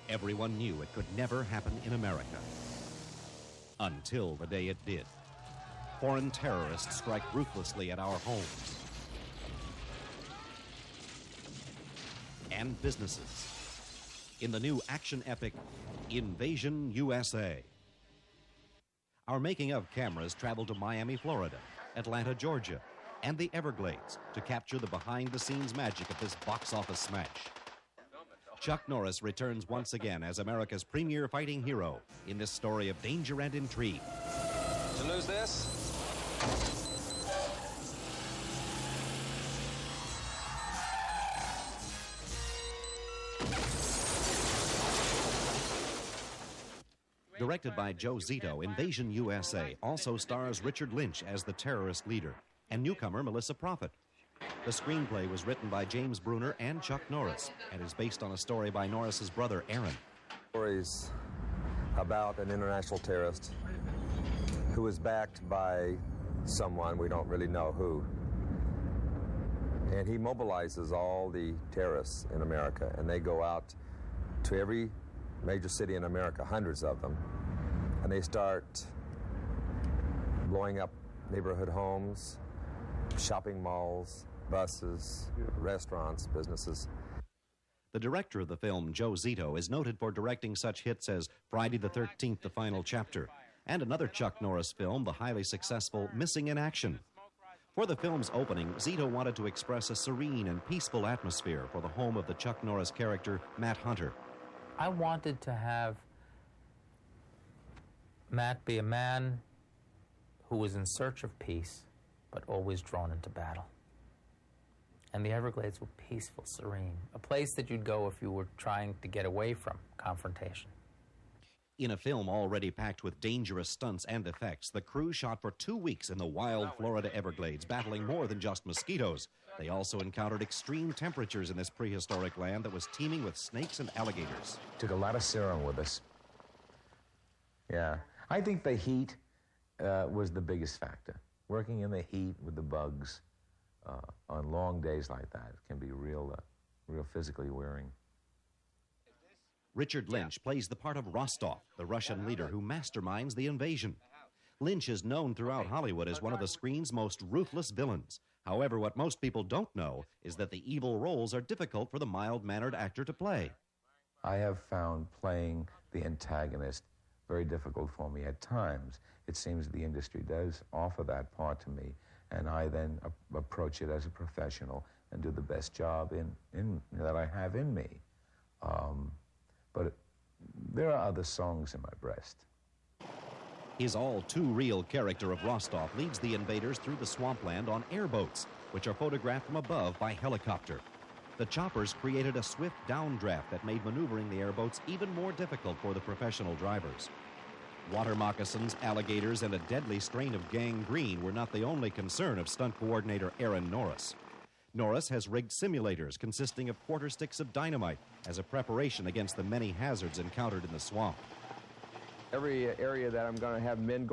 Everyone knew it could never happen in America. Until the day it did. Foreign terrorists strike ruthlessly at our homes and businesses in the new action epic, Invasion U.S.A. Our making-of cameras traveled to Miami, Florida, Atlanta, Georgia, and the Everglades to capture the behind-the-scenes magic of this box-office smash. Chuck Norris returns once again as America's premier fighting hero in this story of danger and intrigue. Did you lose this? Directed by Joe Zito, Invasion U.S.A. also stars Richard Lynch as the terrorist leader and newcomer Melissa Prophet. The screenplay was written by James Bruner and Chuck Norris and is based on a story by Norris's brother, Aaron. Stories about an international terrorist who is backed by someone, we don't really know who. And he mobilizes all the terrorists in America, and they go out to every major city in America, hundreds of them, and they start blowing up neighborhood homes, shopping malls, buses, restaurants, businesses. The director of the film, Joe Zito, is noted for directing such hits as Friday the 13th, The Final Chapter, and another Chuck Norris film, the highly successful Missing in Action. For the film's opening, Zito wanted to express a serene and peaceful atmosphere for the home of the Chuck Norris character, Matt Hunter. I wanted to have Matt be a man who was in search of peace, but always drawn into battle. And the Everglades were peaceful, serene, a place that you'd go if you were trying to get away from confrontation. In a film already packed with dangerous stunts and effects, the crew shot for 2 weeks in the wild Florida Everglades, battling more than just mosquitoes. They also encountered extreme temperatures in this prehistoric land that was teeming with snakes and alligators. Took a lot of serum with us. Yeah. I think the heat was the biggest factor. Working in the heat with the bugs on long days like that can be real physically wearing. Richard Lynch plays the part of Rostov, the Russian leader who masterminds the invasion. Lynch is known throughout Hollywood as one of the screen's most ruthless villains. However, what most people don't know is that the evil roles are difficult for the mild-mannered actor to play. I have found playing the antagonist very difficult for me at times. It seems the industry does offer that part to me, and I then approach it as a professional and do the best job that I have in me. But there are other songs in my breast. His all-too-real character of Rostov leads the invaders through the swampland on airboats, which are photographed from above by helicopter. The choppers created a swift downdraft that made maneuvering the airboats even more difficult for the professional drivers. Water moccasins, alligators, and a deadly strain of gangrene were not the only concern of stunt coordinator Aaron Norris. Norris has rigged simulators consisting of quarter sticks of dynamite as a preparation against the many hazards encountered in the swamp. Every area that I'm going to have men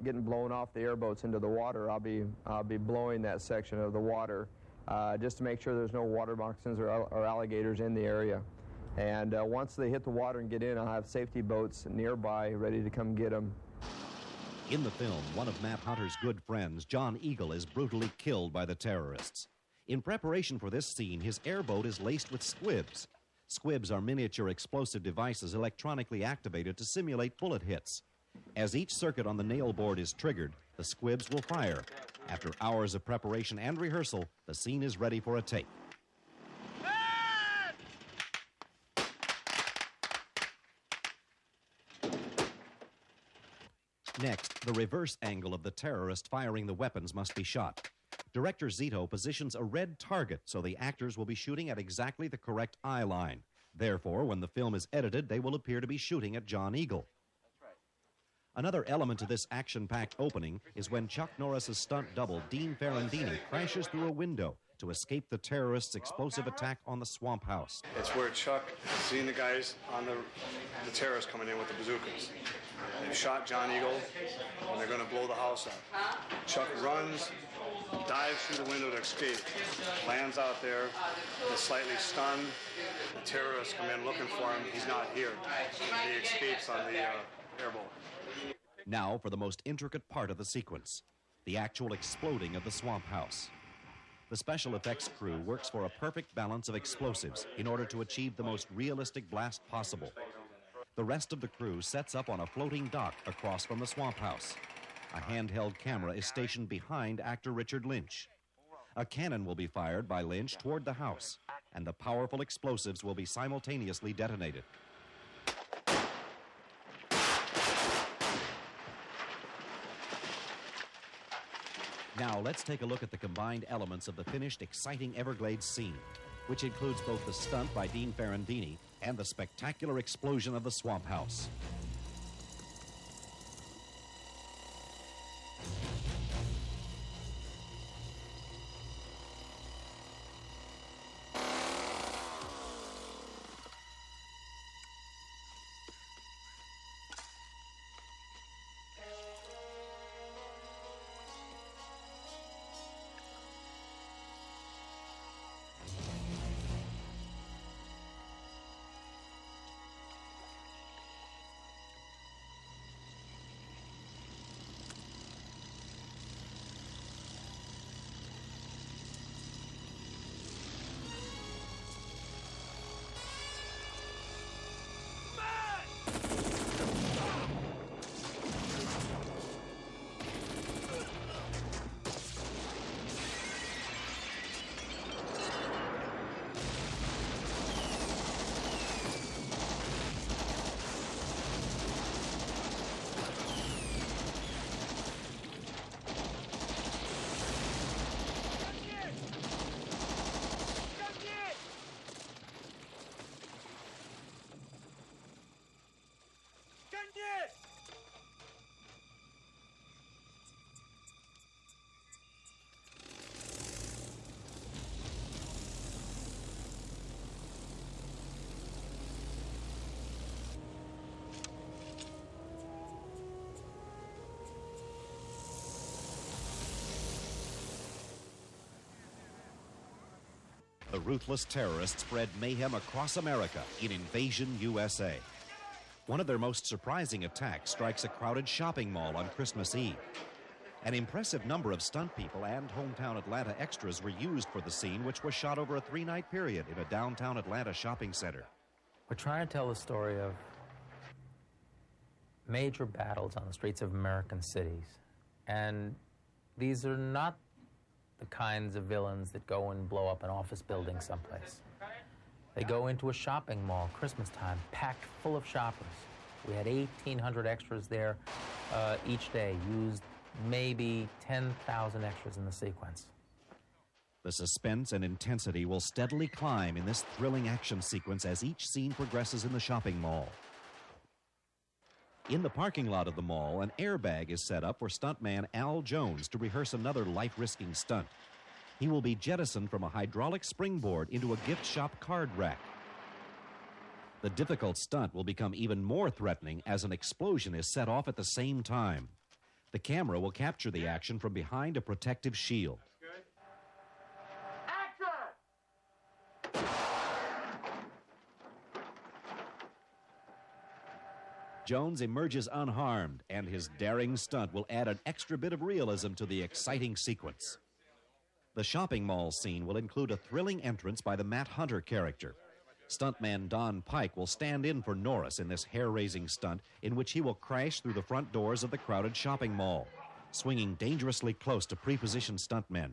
getting blown off the airboats into the water, I'll be blowing that section of the water just to make sure there's no water moccasins or alligators in the area. And once they hit the water and get in, I'll have safety boats nearby ready to come get them. In the film, one of Matt Hunter's good friends, John Eagle, is brutally killed by the terrorists. In preparation for this scene, his airboat is laced with squibs. Squibs are miniature explosive devices electronically activated to simulate bullet hits. As each circuit on the nail board is triggered, the squibs will fire. After hours of preparation and rehearsal, the scene is ready for a take. Next, the reverse angle of the terrorist firing the weapons must be shot. Director Zito positions a red target so the actors will be shooting at exactly the correct eye line. Therefore, when the film is edited, they will appear to be shooting at John Eagle. Another element to this action-packed opening is when Chuck Norris's stunt double, Dean Ferrandini, crashes through a window to escape the terrorists' explosive attack on the swamp house. It's where Chuck has seen the guys on the terrorists coming in with the bazookas. They've shot John Eagle, and they're going to blow the house up. Chuck runs, dives through the window to escape, lands out there, is slightly stunned. The terrorists come in looking for him. He's not here. He escapes on the airboat. Now for the most intricate part of the sequence, the actual exploding of the swamp house. The special effects crew works for a perfect balance of explosives in order to achieve the most realistic blast possible. The rest of the crew sets up on a floating dock across from the swamp house. A handheld camera is stationed behind actor Richard Lynch. A cannon will be fired by Lynch toward the house, and the powerful explosives will be simultaneously detonated. Now let's take a look at the combined elements of the finished, exciting Everglades scene, which includes both the stunt by Dean Ferrandini and the spectacular explosion of the swamp house. The ruthless terrorists spread mayhem across America in Invasion U.S.A. One of their most surprising attacks strikes a crowded shopping mall on Christmas Eve. An impressive number of stunt people and hometown Atlanta extras were used for the scene, which was shot over a 3-night period in a downtown Atlanta shopping center. We're trying to tell the story of major battles on the streets of American cities. And these are not the kinds of villains that go and blow up an office building someplace. They go into a shopping mall, Christmas time, packed full of shoppers. We had 1,800 extras there each day, used maybe 10,000 extras in the sequence. The suspense and intensity will steadily climb in this thrilling action sequence as each scene progresses in the shopping mall. In the parking lot of the mall, an airbag is set up for stuntman Al Jones to rehearse another life-risking stunt. He will be jettisoned from a hydraulic springboard into a gift shop card rack. The difficult stunt will become even more threatening as an explosion is set off at the same time. The camera will capture the action from behind a protective shield. Jones emerges unharmed, and his daring stunt will add an extra bit of realism to the exciting sequence. The shopping mall scene will include a thrilling entrance by the Matt Hunter character. Stuntman Don Pike will stand in for Norris in this hair-raising stunt in which he will crash through the front doors of the crowded shopping mall, swinging dangerously close to pre-positioned stuntmen.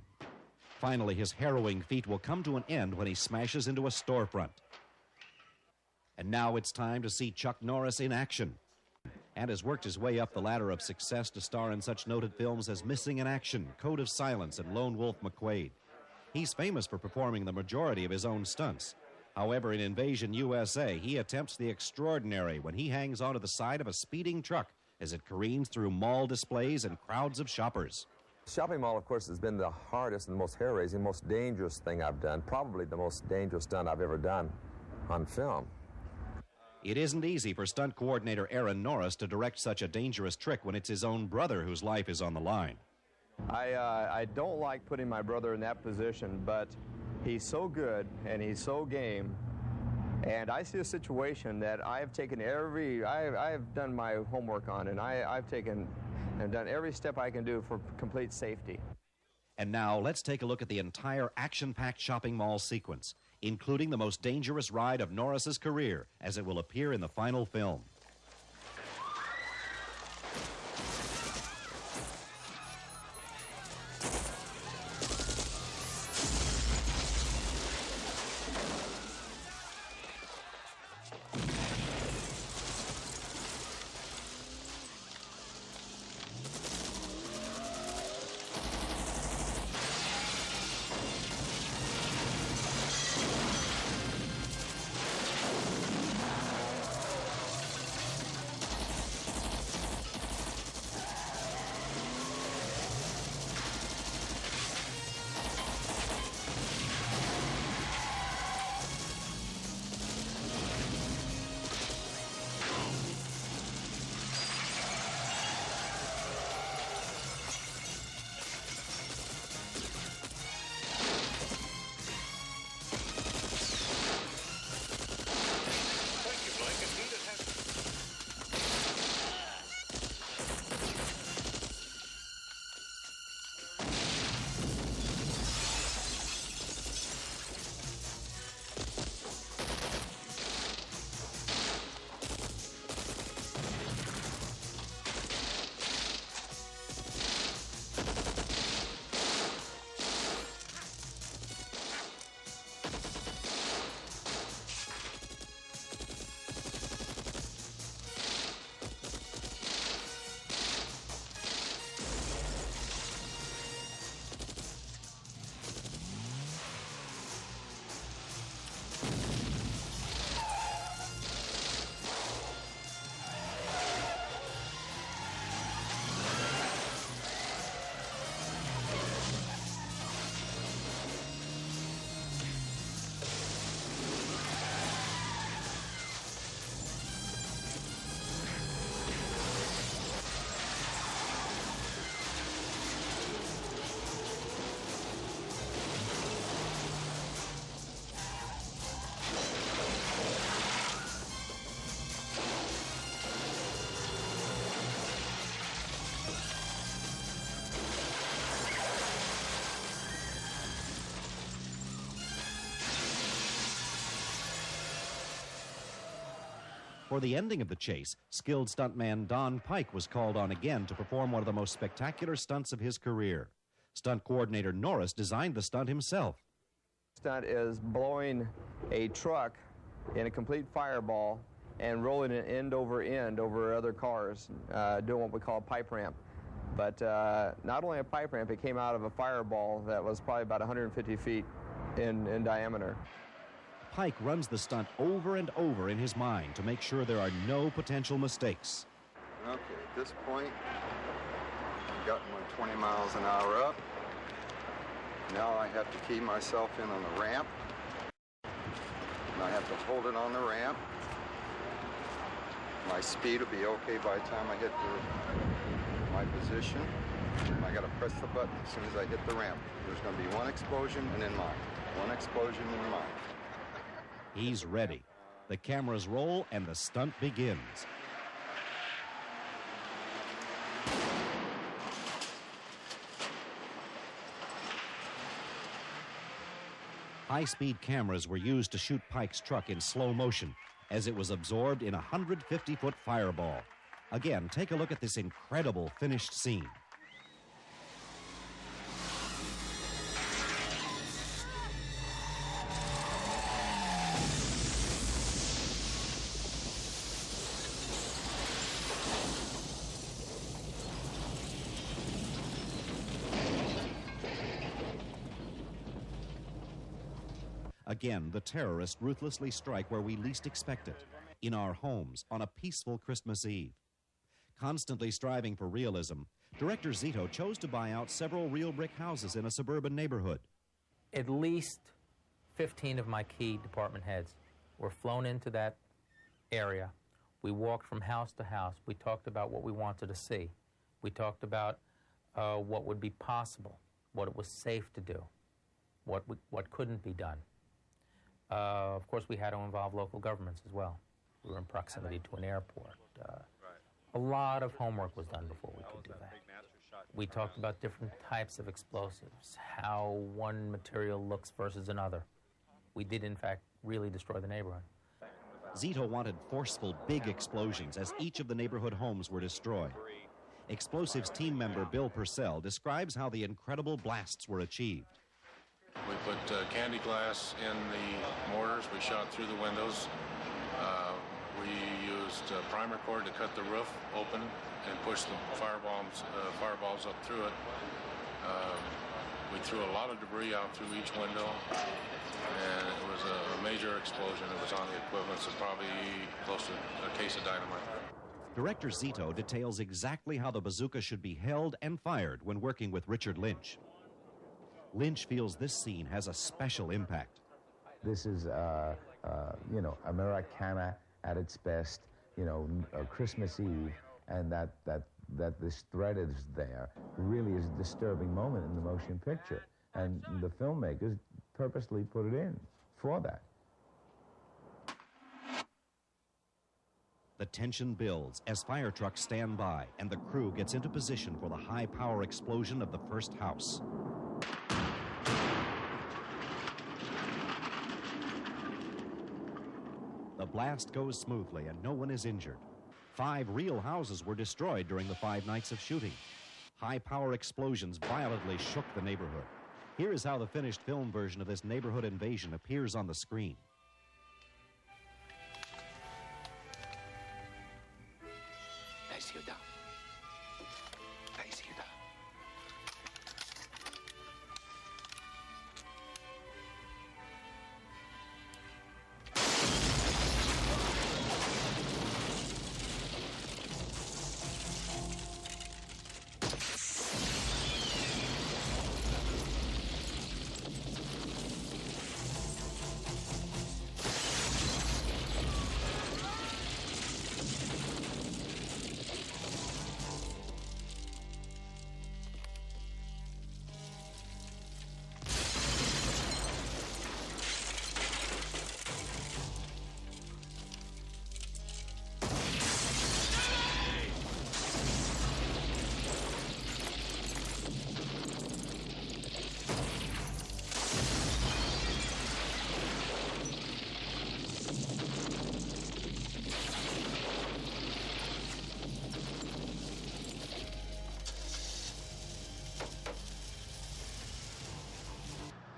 Finally, his harrowing feat will come to an end when he smashes into a storefront. And now it's time to see Chuck Norris in action, and has worked his way up the ladder of success to star in such noted films as Missing in Action, Code of Silence, and Lone Wolf McQuade. He's famous for performing the majority of his own stunts. However, in Invasion U.S.A., he attempts the extraordinary when he hangs onto the side of a speeding truck as it careens through mall displays and crowds of shoppers. Shopping mall, of course, has been the hardest and most hair-raising, most dangerous thing I've done, probably the most dangerous stunt I've ever done on film. It isn't easy for stunt coordinator Aaron Norris to direct such a dangerous trick when it's his own brother whose life is on the line. I don't like putting my brother in that position, but he's so good and he's so game. And I see a situation that I have taken I have done my homework on, and I've taken and done every step I can do for complete safety. And now let's take a look at the entire action-packed shopping mall sequence, including the most dangerous ride of Norris's career, as it will appear in the final film. For the ending of the chase, skilled stuntman Don Pike was called on again to perform one of the most spectacular stunts of his career. Stunt coordinator Norris designed the stunt himself. Stunt is blowing a truck in a complete fireball and rolling it end over other cars, doing what we call a pipe ramp. But not only a pipe ramp, it came out of a fireball that was probably about 150 feet in diameter. Pike runs the stunt over and over in his mind to make sure there are no potential mistakes. Okay, at this point, I've gotten my 20 miles an hour up. Now I have to key myself in on the ramp. And I have to hold it on the ramp. My speed will be okay by the time I hit my position. I got to press the button as soon as I hit the ramp. There's going to be one explosion and then mine. One explosion and mine. He's ready. The cameras roll and the stunt begins. High-speed cameras were used to shoot Pike's truck in slow motion as it was absorbed in a 150-foot fireball. Again, take a look at this incredible finished scene. Again, the terrorists ruthlessly strike where we least expect it, in our homes on a peaceful Christmas Eve. Constantly striving for realism, director Zito chose to buy out several real brick houses in a suburban neighborhood. At least 15 of my key department heads were flown into that area. We walked from house to house. We talked about what we wanted to see. We talked about what would be possible, what it was safe to do, what couldn't be done. Of course, we had to involve local governments as well. We were in proximity to an airport. A lot of homework was done before we could do that. We talked about different types of explosives, how one material looks versus another. We did, in fact, really destroy the neighborhood. Zito wanted forceful, big explosions as each of the neighborhood homes were destroyed. Explosives team member Bill Purcell describes how the incredible blasts were achieved. We put candy glass in the mortars. We shot through the windows. We used primer cord to cut the roof open and push the fireballs up through it. We threw a lot of debris out through each window, and it was a major explosion. It was on the equivalence of probably close to a case of dynamite. Director Zito details exactly how the bazooka should be held and fired when working with Richard Lynch. Lynch feels this scene has a special impact. This is, Americana at its best, Christmas Eve, and that this threat is there really is a disturbing moment in the motion picture. And the filmmakers purposely put it in for that. The tension builds as fire trucks stand by and the crew gets into position for the high-power explosion of the first house. The blast goes smoothly and no one is injured. 5 real houses were destroyed during the 5 nights of shooting. High-power explosions violently shook the neighborhood. Here is how the finished film version of this neighborhood invasion appears on the screen.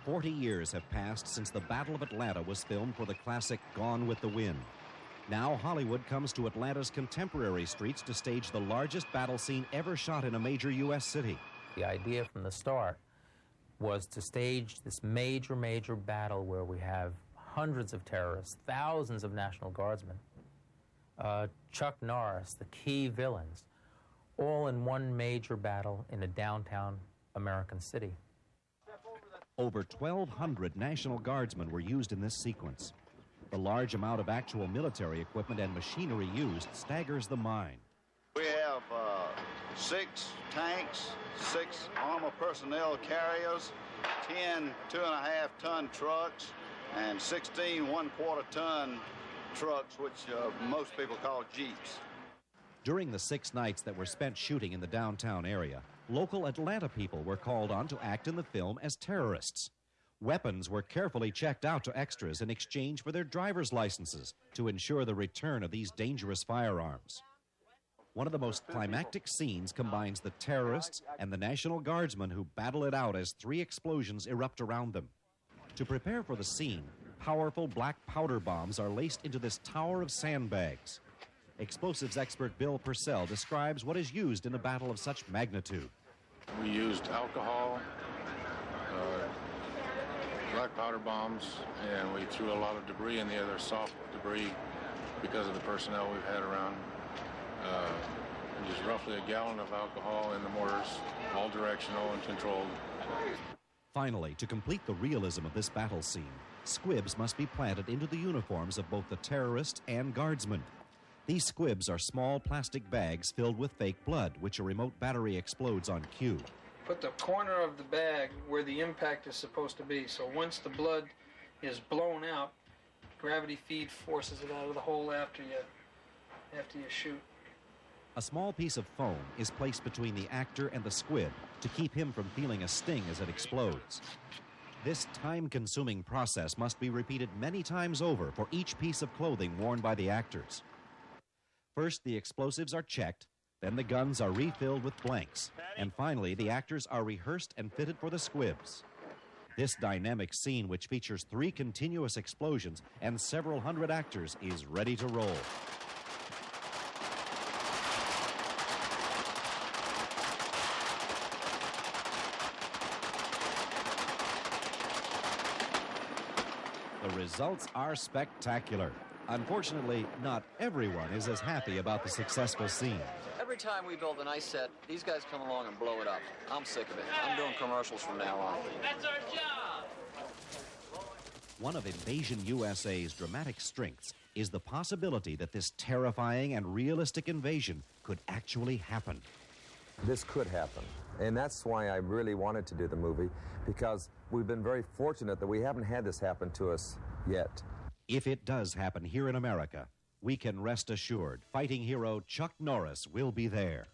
"40 years have passed since the Battle of Atlanta was filmed for the classic Gone with the Wind. Now Hollywood comes to Atlanta's contemporary streets to stage the largest battle scene ever shot in a major U.S. city. The idea from the start was to stage this major battle where we have hundreds of terrorists, thousands of National Guardsmen, Chuck Norris, the key villains, all in one major battle in a downtown American city. Over 1,200 National Guardsmen were used in this sequence. The large amount of actual military equipment and machinery used staggers the mind. We have 6 tanks, 6 armored personnel carriers, 10 2.5-ton trucks, and 16 1/4-ton trucks, which most people call Jeeps. During the 6 nights that were spent shooting in the downtown area, local Atlanta people were called on to act in the film as terrorists. Weapons were carefully checked out to extras in exchange for their driver's licenses to ensure the return of these dangerous firearms. One of the most climactic scenes combines the terrorists and the National Guardsmen who battle it out as 3 explosions erupt around them. To prepare for the scene, powerful black powder bombs are laced into this tower of sandbags. Explosives expert Bill Purcell describes what is used in a battle of such magnitude. We used alcohol, black powder bombs, and we threw a lot of debris and the other soft debris because of the personnel we've had around. Just roughly a gallon of alcohol in the mortars, all directional and controlled. Finally, to complete the realism of this battle scene, squibs must be planted into the uniforms of both the terrorists and guardsmen. These squibs are small plastic bags filled with fake blood, which a remote battery explodes on cue. Put the corner of the bag where the impact is supposed to be. So once the blood is blown out, gravity feed forces it out of the hole after you shoot. A small piece of foam is placed between the actor and the squib to keep him from feeling a sting as it explodes. This time-consuming process must be repeated many times over for each piece of clothing worn by the actors. First, the explosives are checked, then the guns are refilled with blanks, and finally, the actors are rehearsed and fitted for the squibs. This dynamic scene, which features 3 continuous explosions and several hundred actors, is ready to roll. The results are spectacular. Unfortunately, not everyone is as happy about the successful scene. Every time we build an ice set, these guys come along and blow it up. I'm sick of it. I'm doing commercials from now on. That's our job! One of Invasion U.S.A.'s dramatic strengths is the possibility that this terrifying and realistic invasion could actually happen. This could happen. And that's why I really wanted to do the movie, because we've been very fortunate that we haven't had this happen to us yet. If it does happen here in America, we can rest assured fighting hero Chuck Norris will be there.